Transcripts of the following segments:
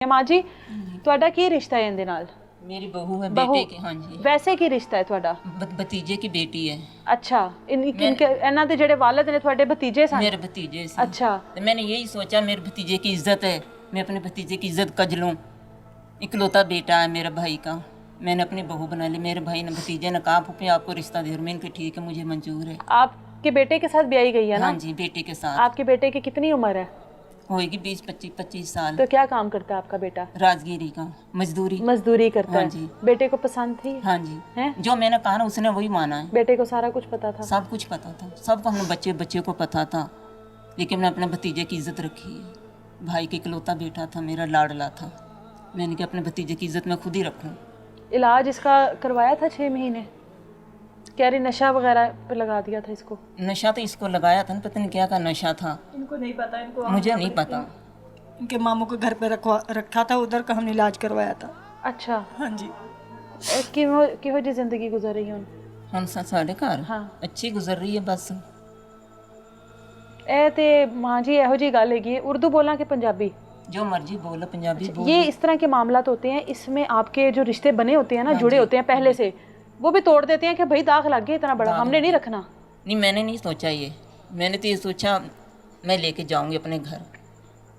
ਮਾਂ ਜੀ ਤੁਹਾਡਾ ਕੀ ਰਿਸ਼ਤਾ ਹੈ ਇਹਦੇ ਨਾਲ? मेरी बहू है बेटे की। हाँ जी। ਵੈਸੇ ਕੀ ਰਿਸ਼ਤਾ ਹੈ ਤੁਹਾਡਾ? भतीजे की बेटी है। ਅੱਛਾ ਇਹਨਾਂ ਦੇ ਜਿਹੜੇ ਵਾਲਿਦ ਨੇ ਤੁਹਾਡੇ ਭਤੀਜੇ ਸਨ? मेरे भतीजे से। अच्छा। तो मैंने यही सोचा मेरे भतीजे की इज्जत है, मैं अपने भतीजे की इज्जत कर लूँ। इकलौता बेटा है मेरा भाई का, मैंने अपनी बहू बना ली। मेरे भाई ने भतीजे ने कहा पप्पी आपको रिश्ता दे, मैंने कहा ठीक है मुझे मंजूर है। आपके बेटे के साथ ब्याही गई है ना? हाँ जी, बेटे के साथ। आपके बेटे की कितनी उम्र है? होएगी 20-25 साल। तो क्या काम करता है आपका बेटा? राजगिरी का मजदूरी। मजदूरी करता हाँ है जी। बेटे को पसंद थी? हाँ जी। है? जो मैंने कहा ना उसने वही माना है। बेटे को सारा कुछ पता था? सब कुछ पता था, सबको हमने बच्चे को पता था, लेकिन मैंने अपने भतीजे की इज्जत रखी है। भाई के इकलौता बेटा था, मेरा लाडला था, मैंने कहा अपने भतीजे की इज्जत मैं खुद ही रखूं। इलाज इसका करवाया था 6 महीने? कह रही नशा वगैरह पे लगा दिया था इसको? नशा तो इसको लगाया था ना, पता नहीं क्या का नशा था, इनको नहीं पता, इनको मुझे नहीं पता। इनके मामू के घर पे रखा था, उधर का हमने इलाज करवाया था। अच्छा। हाँ जी। किहो जी जिंदगी गुजर रही है हम साढ़े घर हाँ अच्छी गुजर रही है बस। ਇਹ ਤੇ ਮਾਂ ਜੀ ਇਹੋ ਜੀ ਗੱਲ ਹੈਗੀ ਹੈ, उर्दू बोलना कि पंजाबी? जो मर्जी बोलो, पंजाबी बोलो। ये इस तरह के मामलात होते हैं, इसमें आपके जो रिश्ते बने होते हैं ना, जुड़े होते हैं पहले से, वो भी तोड़ देते हैं कि भाई दाग लग गया इतना बड़ा, हमने नहीं रखना। नहीं, मैंने नहीं सोचा ये, मैंने तो ये सोचा मैं लेके जाऊंगी अपने घर,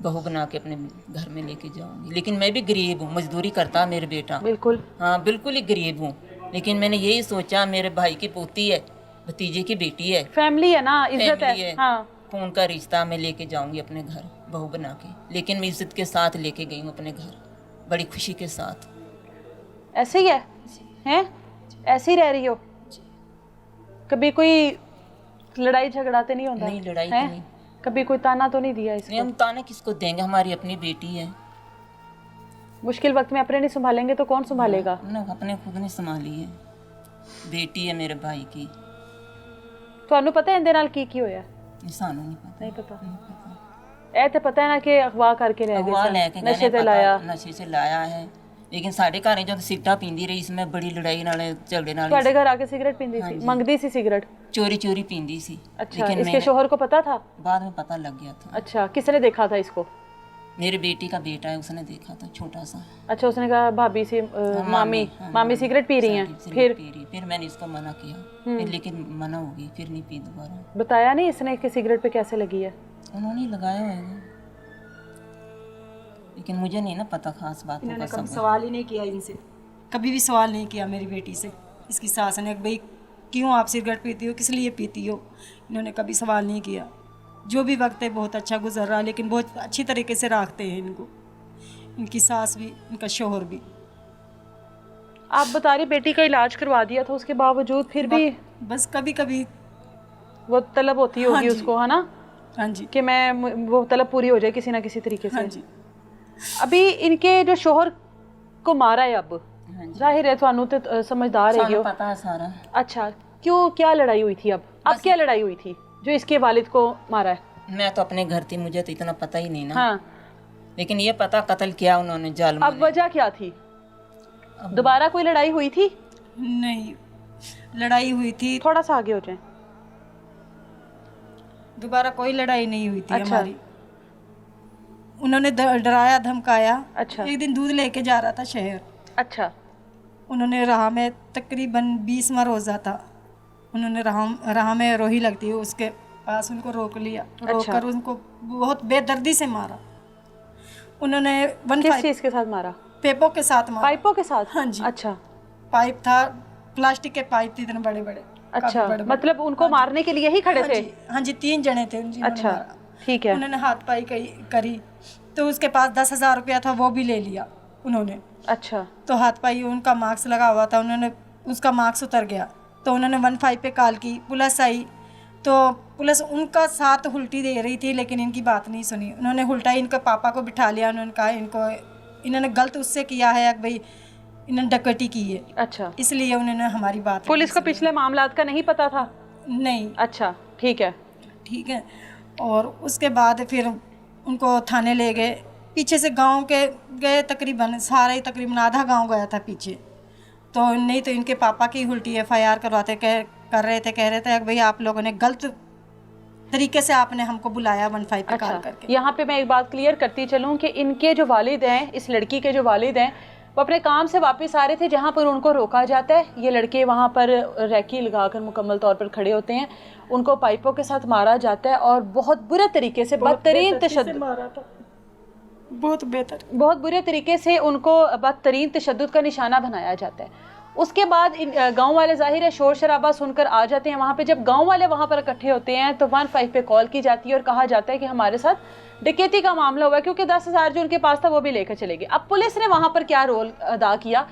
बहू बना के अपने घर में लेके जाऊंगी। लेकिन मैं भी गरीब हूँ, मजदूरी करता मेरा बेटा। बिल्कुल। हाँ बिल्कुल ही गरीब हूँ, लेकिन मैंने यही सोचा मेरे भाई की पोती है, भतीजे की बेटी है, फैमिली है ना, इज्जत फैमिली है। है। हाँ। खून का रिश्ता मैं लेके जाऊंगी अपने घर बहू बना के, लेकिन मैं इज्जत के साथ लेके गई हूँ अपने घर, बड़ी खुशी के साथ। ऐसे ही है हैं? ऐसे ही रह रही हो? कभी कोई लड़ाई झगड़ाते नहीं होता? नहीं, लड़ाई तो हैं? नहीं। कभी कोई ताना तो नहीं दिया नहीं, इसको? हम ताने किसको देंगे, हमारी अपनी बेटी है। मुश्किल वक्त में अपने नहीं संभालेंगे तो कौन संभालेगा? हमने अपने खुद ने संभाली है, बेटी है मेरे भाई की। ਤੁਹਾਨੂੰ ਪਤਾ ਇਹਦੇ ਨਾਲ ਕੀ ਕੀ ਹੋਇਆ? सानू नहीं पता। नहीं पता। नहीं पता। ਇਹ ਤੇ ਪਤਾ ਹੈ ਨਾ ਕਿ ਅਗਵਾ ਕਰਕੇ ਲੈ अगवा ਗਏ लेके ਸਨ, गए नशे ने, ਤੇ पता ਲਾਇਆ। नशे से लाया है, लेकिन साढ़े घर जो सिगटा पींदी रही, इसमें बड़ी लड़ाई नाले झगड़े नाले ਤੁਹਾਡੇ ਘਰ ਆ ਕੇ ਸਿगरेट पींदी हाँ ਸੀ, जी। मंगदी सी सिगरेट? चोरी पींदी सी। अच्छा। लेकिन इसके मैंने शोहर को पता था? बाद में पता लग गया था। अच्छा, किसने देखा था इसको? मेरे बेटी का बेटा है, उसने देखा था छोटा सा। अच्छा, उसने कहा भाभी से मामी हाँ, मामी सिगरेट पी रही हैं, सिगरेट फिर पी रही। फिर मैंने इसको मना किया, फिर लेकिन मना हो गई, फिर नहीं पी दोबारा। बताया नहीं इसने कि सिगरेट पे कैसे लगी है? उन्होंने लगाया होगा, लेकिन मुझे नहीं ना पता खास बात इन्होंने होगा कभी सब। सवाल ही नहीं किया इनसे, कभी भी सवाल नहीं किया मेरी बेटी से। इसकी सास ने भाई क्यों आप सिगरेट पीती हो, किस लिए पीती हो, इन्होंने कभी सवाल नहीं किया। जो भी वक्त है बहुत अच्छा गुजर रहा, लेकिन बहुत अच्छी तरीके से रखते हैं इनको, इनकी सास भी, इनका शोहर भी। आप बता रही बेटी का इलाज करवा दिया था, उसके बावजूद फिर भी बस कभी कभी वो तलब होती हाँ होगी जी। उसको, है ना, हाँ जी। कि मैं वो तलब पूरी हो जाए किसी ना किसी तरीके से। हाँ जी। अभी इनके जो शोहर को मारा है, अब हाँ जी। जाहिर है थानू तो समझदार है सानू पता है सारा। अच्छा, क्यों, क्या लड़ाई हुई थी? अब क्या लड़ाई हुई थी जो इसके वालिद को मारा है? मैं तो अपने घर थी, मुझे तो इतना पता ही नहीं ना। हाँ। लेकिन ये पता कत्ल किया उन्होंने, जालिम अब वजह क्या थी? दोबारा कोई लड़ाई हुई थी? नहीं, लड़ाई हुई थी, थोड़ा सा आगे हो जाए। दोबारा कोई लड़ाई नहीं हुई थी अच्छा। हमारी। उन्होंने डराया धमकाया। अच्छा। एक दिन दूध लेके जा रहा था शहर, अच्छा। उन्होंने राह में तकरीबन 20वां रोज़ा था, उन्होंने राह में रोही लगती है उसके पास उनको रोक लिया, रोक कर उनको बहुत बेदर्दी से मारा। उन्होंने किस चीज़ के साथ मारा? पेपों के साथ मारा। पाइपों के साथ? हाँ जी। अच्छा। पाइप था, प्लास्टिक के पाइप थे इतने बड़े बड़े। अच्छा, मतलब उनको मारने के लिए ही खड़े थे? हाँ जी, 3 जने थे जिन्होंने अच्छा, मारा। ठीक है। उन्होंने हाथ पाई करी तो उसके पास 10,000 रुपया था, वो भी ले लिया उन्होंने। अच्छा। तो हाथ पाई, उनका मार्क्स लगा हुआ था, उन्होंने उसका मार्क्स उतर गया, तो उन्होंने 15 पे कॉल की, पुलिस आई, तो पुलिस उनका साथ उल्टी दे रही थी, लेकिन इनकी बात नहीं सुनी। उन्होंने उल्टा इनके पापा को बिठा लिया, उन्होंने कहा इन्होंने गलत उससे किया है, भाई इन्होंने डकैती की है। अच्छा, इसलिए उन्होंने हमारी बात पुलिस को पिछले मामलात का नहीं पता था? नहीं। अच्छा, ठीक है। ठीक है। और उसके बाद फिर उनको थाने ले गए, पीछे से गांव के गए, तकरीबन सारे ही, तकरीबन आधा गांव गया था पीछे। तो नहीं तो इनके पापा की उल्टी FIR करवाते कर रहे थे, कह रहे थे भाई आप लोगों ने गलत तरीके से आपने हमको बुलाया 15 पे कॉल करके। यहाँ पे मैं एक बात क्लियर करती चलूँ कि इनके जो वालिद हैं, इस लड़की के जो वालिद हैं, वो अपने काम से वापस आ रहे थे जहाँ पर उनको रोका जाता है। ये लड़के वहाँ पर रैकी लगाकर मुकम्मल तौर पर खड़े होते हैं, उनको पाइपों के साथ मारा जाता है और बहुत बुरे तरीके से, बदतरीन तशद्दुद, मारा था, बहुत बुरे तरीके से उनको बदतरीन तशद्दुद का निशाना बनाया जाता है। उसके बाद गांव वाले ज़ाहिर है शोर शराबा सुनकर आ जाते हैं वहाँ पे। जब गांव वाले वहाँ पर इकट्ठे होते हैं तो 15 पे कॉल की जाती है और कहा जाता है कि हमारे साथ डकैती का मामला हुआ है, क्योंकि 10,000 जो उनके पास था वो भी लेकर चले गए। अब पुलिस ने वहाँ पर क्या रोल अदा किया?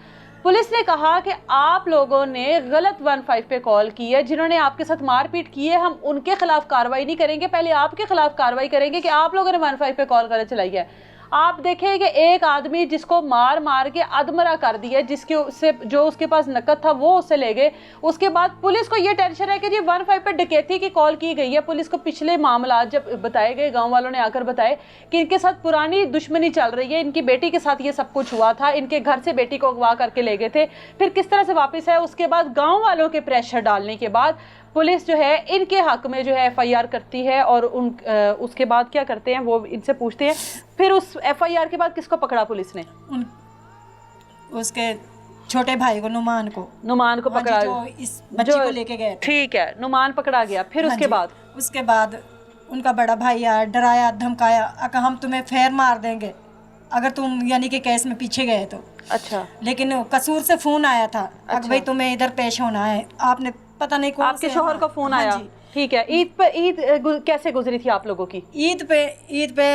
पुलिस ने कहा कि आप लोगों ने गलत 15 पे कॉल की है, जिन्होंने आपके साथ मारपीट की है हम उनके खिलाफ कार्रवाई नहीं करेंगे, पहले आपके खिलाफ कार्रवाई करेंगे कि आप लोगों ने 15 पे कॉल गलत चलाई है। आप देखें कि एक आदमी जिसको मार मार के अधमरा कर दिया, जिसके उससे जो उसके पास नकद था वो उससे ले गए। उसके बाद पुलिस को ये टेंशन है कि जी 15 पे डकैती की कॉल की गई है। पुलिस को पिछले मामला जब बताए गए, गांव वालों ने आकर बताए कि इनके साथ पुरानी दुश्मनी चल रही है, इनकी बेटी के साथ ये सब कुछ हुआ था, इनके घर से बेटी को अगवा करके ले गए थे, फिर किस तरह से वापस है। उसके बाद गाँव वालों के प्रेशर डालने के बाद पुलिस जो है इनके हक में जो है FIR करती है और उसके बाद क्या करते हैं वो इनसे पूछते हैं। फिर उस FIR के बाद किसको पकड़ा पुलिस ने? उसके छोटे भाई को, नुमान को पकड़ा, जो इस बच्ची को लेके गए थे। ठीक है, नुमान पकड़ा गया। फिर उसके बाद उनका बड़ा भाई आया, डराया धमकाया, अगर हम तुम्हें फेर मार देंगे अगर तुम यानी कि केस में पीछे गए तो। अच्छा। लेकिन कसूर से फोन आया था, अगर भाई तुम्हें इधर पेश होना है, आपने पता नहीं कौन आपके शोहर का फोन आया। ठीक है। ईद कैसे गुजरी थी आप लोगों की? ईद पे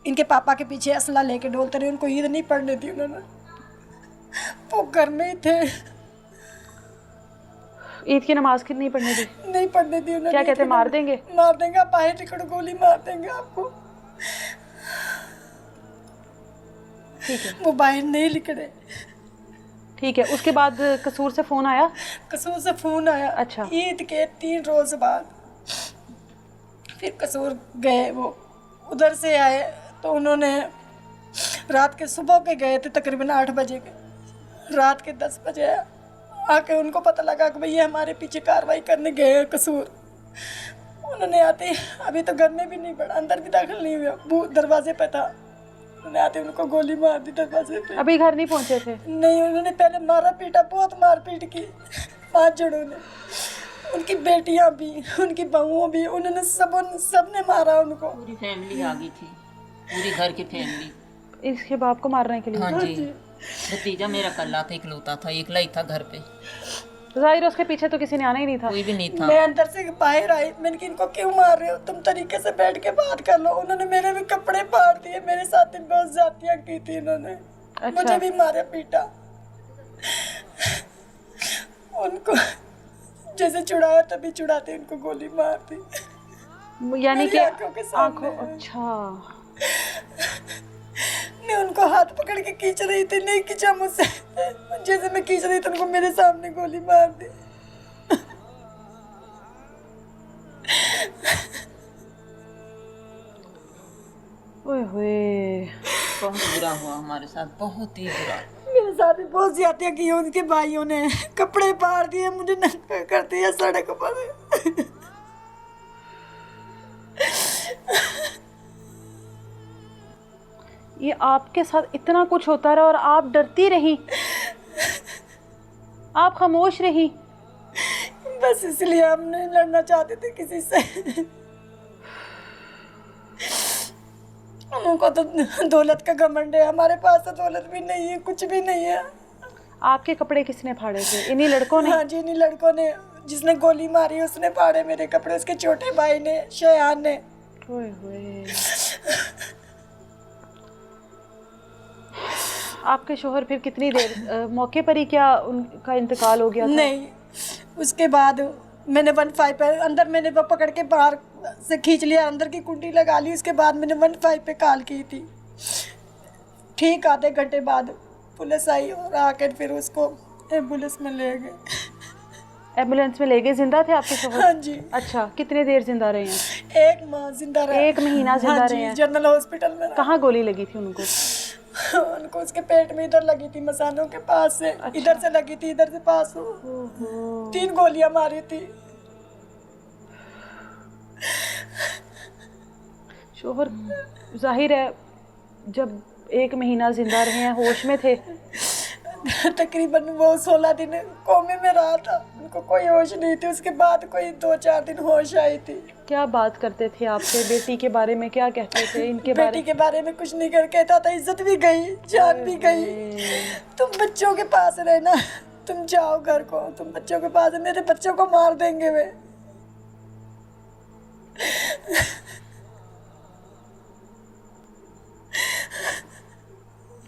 इनके पापा के पीछे असला लेके डोलते रहे, उनको ईद नहीं पढ़ने दी उन्होंने, वो घर में ही थे। ईद की नमाज की नहीं पढ़ने दी? नहीं पढ़ने दी उन्होंने। क्या कहते, मार देंगे आप बाहर टिकट गोली मार देंगे आपको। ठीक है, वो बाहर नहीं निकले। ठीक है। उसके बाद कसूर से फोन आया? कसूर से फोन आया। अच्छा। ईद के 3 रोज बाद फिर कसूर गए, वो उधर से आए तो उन्होंने रात के सुबह के गए थे, तकरीबन 8 बजे के, रात के 10 बजे आके उनको पता लगा कि भाई ये हमारे पीछे कार्रवाई करने गए हैं कसूर। उन्होंने आते अभी तो घर में भी नहीं पड़ा, अंदर भी दाखिल नहीं हुआ, वो दरवाजे पे था, उन्होंने आते उनको गोली मार दी दरवाजे पे। अभी घर नहीं पहुंचे थे? नहीं, उन्होंने पहले मारा पीटा, बहुत मारपीट की 5 जड़ों ने, उनकी बेटियां भी, उनकी बहुओं भी, उन्होंने सबने मारा उनको। पूरी फैमिली आ गई थी, पूरी घर की फैमिली इसके बाप को मारने के लिए? हाँ जी। भतीजा मेरा कल्ला था, इकलौता था, एकला ही था घर पे। जाहिर उसके पीछे तो किसी ने आना ही नहीं था। कोई भी नहीं था। मैं अंदर से बाहर आई, मैंने कि इनको क्यों मार रहे हो, तुम तरीके से बैठ के बात कर लो। उन्होंने मेरे भी कपड़े फाड़ दिए, मेरे साथ इन बहुत ज्यादतियां की थी इन्होंने। अच्छा। मुझे भी मारा पीटा, उनको जैसे चुड़ाया तभी चुड़ाते उनको गोली मार दी, यानी कि आंखों के सामने। अच्छा। मैं उनको हाथ पकड़ के खींच रही थी, नहीं खींचा मुझसे, जैसे मैं खींच रही थी उनको मेरे सामने गोली मार दी। ओए होए, बहुत बुरा हुआ हमारे साथ, बहुत ही बुरा। मेरे साथ भी बहुत ज्यादा की, उनके भाइयों ने कपड़े फाड़ दिए, मुझे नंगा कर दिया सड़क पर। ये आपके साथ इतना कुछ होता रहा और आप डरती रही, आप खामोश रही? बस इसलिए हम नहीं लड़ना चाहते थे किसी से। उनको तो दौलत का घमंड है, हमारे पास तो दौलत भी नहीं है, कुछ भी नहीं है। आपके कपड़े किसने फाड़े थे? इन्हीं लड़कों ने? हाँ जी, इन्हीं लड़कों ने, जिसने गोली मारी उसने फाड़े मेरे कपड़े, उसके छोटे भाई ने, शयान ने। ओए होए। आपके शोहर फिर कितनी देर मौके पर ही क्या उनका इंतकाल हो गया था? नहीं, उसके बाद मैंने 15 पे अंदर, मैंने वो पकड़ के बाहर से खींच लिया, अंदर की कुंडी लगा ली। उसके बाद मैंने 15 पे कॉल की थी। ठीक आधे घंटे बाद पुलिस आई और आकर फिर उसको एम्बुलेंस में ले गए। एम्बुलेंस में ले गए? जिंदा थे आपके शोहर? हाँ जी। अच्छा, कितने देर जिंदा रहे हैं? 1 माह जिंदा रहे। 1 महीना जिंदा रहे हैं? जनरल हॉस्पिटल में। कहाँ गोली लगी थी उनको? उनको उसके पेट में इधर लगी थी, मसानों के पास से। अच्छा। इधर से लगी थी, इधर से पास हो। 3 गोलियां मारी थी। शोहर जाहिर है जब 1 महीना जिंदा रहे हैं, होश में थे? तकरीबन वो 16 दिन कोमे में रहा था, उनको कोई होश नहीं थी। उसके बाद कोई 2-4 दिन होश आई थी। क्या बात करते थे आपसे? बेटी के बारे में क्या कहते थे? इनके बेटी के बारे में कुछ नहीं कर कहता था, इज्जत भी गई, जान भी गई। तुम बच्चों के पास रहना, तुम जाओ घर को, तुम बच्चों के पास, मेरे बच्चों को मार देंगे वे।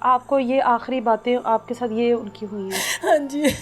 आपको ये आखिरी बातें आपके साथ ये उनकी हुई हैं? हाँ जी।